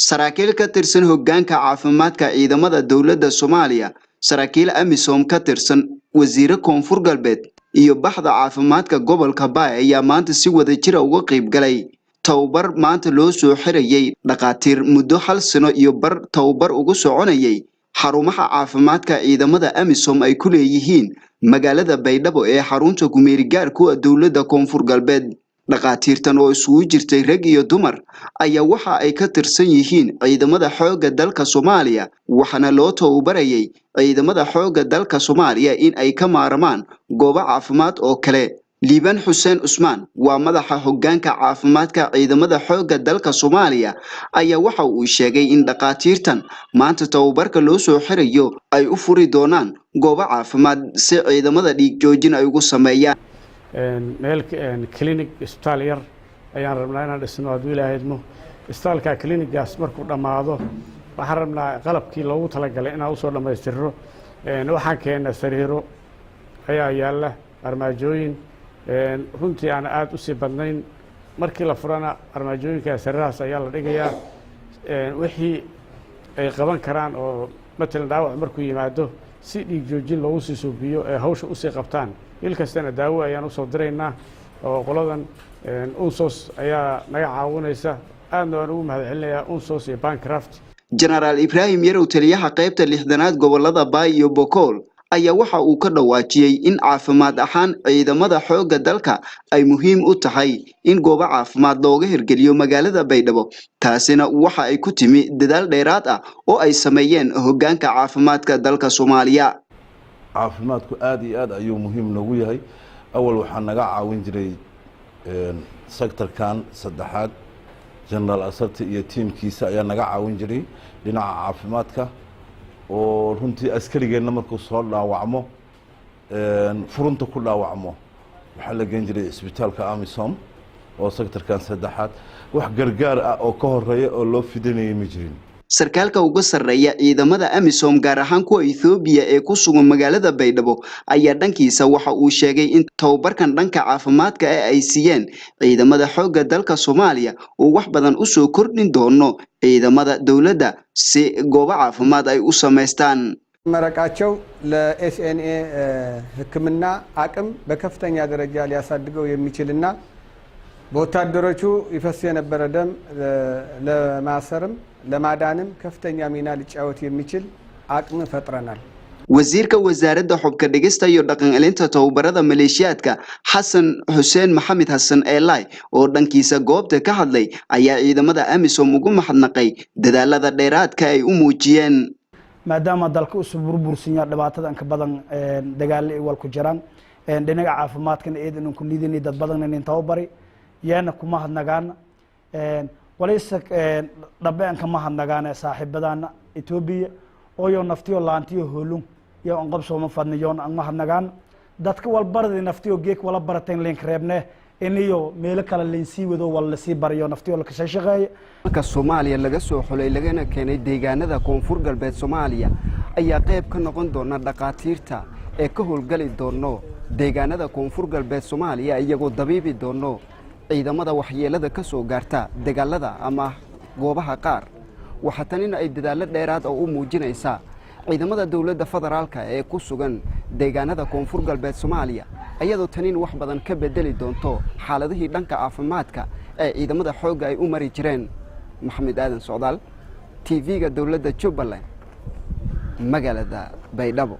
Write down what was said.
saraakiil ka tirsan hoggaanka caafimaadka ciidamada dowladda Soomaaliya, saraakiil AMISOM ka tirsan wasiirka Koonfur Galbeed iyo baxda caafimaadka gobolka Baay ayaa maanta si wada jir ah uga qayb galay tababar maanta loo soo xirayay dhaqaatiir muddo hal sano iyo bar tababar ugu soconayay xarumaha caafimaadka ciidamada AMISOM ay ku leeyihiin magaalada Baydhabo ee xarunta ku-meerigaarka dowladda Koonfur Galbeed. dhaqaatiirtan oo isugu jirtay rag iyo dumar ayaa waxa ay ka tirsan yihiin ciidamada xoogga dalka Soomaaliya waxaana loo tababarayay ciidamada xoogga dalka Soomaaliya in ay ka maarmaan goobo caafimaad oo kale. Liban Hussein Usman waa madaxa hoggaanka caafimaadka ciidamada xoogga dalka Soomaaliya ayaa waxa uu sheegay in dhaqaatiirtan maanta tababarka loo soo xirayo ay u furi doonaan goobo caafimaad si ciidamada dhiig joojin ay ugu sameeyaan. meel clinic isbitaal yar ayaan rabnaa inaan dhisno hadduu ilaahayno isbitaalka clinigaas markuu dhammaado waxaan rabnaa qalabkii loogu talagalay inaan usoo dhammaystirno waxaan keennaa sariiro ayaa yaalla armaajooyin runtii aan aad u sii badnayn markii la furana armaajooyinka sariirahaas ayaa la dhigayaa wixii ay qaban karaan oo matalan dhaawac markuu yimaado si dhiig joojin loogu sii suubiyo ee hawsha usii qabtaan ilkastana daawo ayaan usoo diraynaa oo qoladan unsos ayaa naga caawinaysa aadna waan ugu mahadcelinayaa unsos iyo Bancraft. General Ibrahim Yarow taliyaha qaybta 6aad gobolada Baay iyo Bokool ayaa waxa uu ka dhawaajiyay in caafimaad ahaan ciidamada xoogga dalka ay muhiim u tahay in goobo caafimaad looga hirgeliyo magaalada Baydhabo taasina waxa ay ku timi dadaal dheeraad ah oo ay sameeyeen hoggaanka caafimaadka dalka Soomaaliya. caafimaadku aad iyo aad ayuu muhiim noogu yahay awal waxaa naga caawin jiray sectorkan saddexaad General Asante iyo teamkiisa ayaa naga caawin jiray dhinaca caafimaadka oo runtii askarigeena markuu soo dhaawacmo furunta ku dhaawacmo waxaa la geyn jiray isbitaalka AMISOM oo sectorkan saddexaad wax gargaar ah oo ka horeeya oo loo fidinayay ma jirin. sarkaalka uga sarreeya ciidamada AMISOM gaar ahaan kuwa Ethiopia ee ku sugan magaalada Baydhabo ayaa dhankiisa waxa uu sheegay in tababarkan dhanka caafimaadka ay siiyeen ciidamada xoogga dalka Soomaaliya oo wax badan u soo kordhin doono ciidamada dawladda si goobo caafimaad ay u sameystaan. መረቃቸው ለኤስኤንኤ ሕክምና አቅም በከፍተኛ ደረጃ ሊያሳድገው የሚችልና በወታደሮቹ ይፈስ የነበረ ደም ለማሰርም ለማዳንም ከፍተኛ ሚና ሊጫወት የሚችል አቅም ፈጥረናል። wasiirka wasaaradda xubka dhigista iyo dhaqan celinta tababarada maleeshiyaadka Xasan Hussein Maxamed Xasan Eelay oo dhankiisa goobta ka hadlay ayaa ciidamada AMISOM ugu mahadnaqay dadaalada dheeraadka ay u muujiyeen maadaama dalka uu burbursan yahay dhibaatada ka badan dagaal ay wal ku jiraan dhinaca caafimaadkan eedan ku liidinay dad badan in tababari yana kuma hadnagaan walaysa dhabeen kama hadnagaan saaxiibadana Ethiopia oo yo naftiyo laantiyo hoolun iyo aan qabso ma fadniyoon aan ma hadnagaan dadka wal barada naftiyo geek wala barateen link reebne iniyo meel kale leensi wado wala si bariyo naftiyo la ka shaqeeyay marka Soomaaliya laga soo xulay lagana keenay deegaanada Koonfur Galbeed Soomaaliya ayaa qayb ka noqon doona dhaqaatiirta ee ka howlgali doono deegaanada Koonfur Galbeed Soomaaliya iyagoo dabiibi doono ciidamada waxyeelada ka soo gaarta dagaalada ama goobaha qaar waxa tan in ay dadaal dheeraad oo u muujinaysa ciidamada dawladda federaalka ee ku sugan deegaanada Koonfur Galbeed Soomaaliya ayadoo tan in wax badan ka bedeli doonto xaaladihii dhanka caafimaadka ee ciidamada xoogga ay u mari jireen. Maxamed Aadan Socdaal TV-ga dawladda Jubbaland magaalada Baydhabo.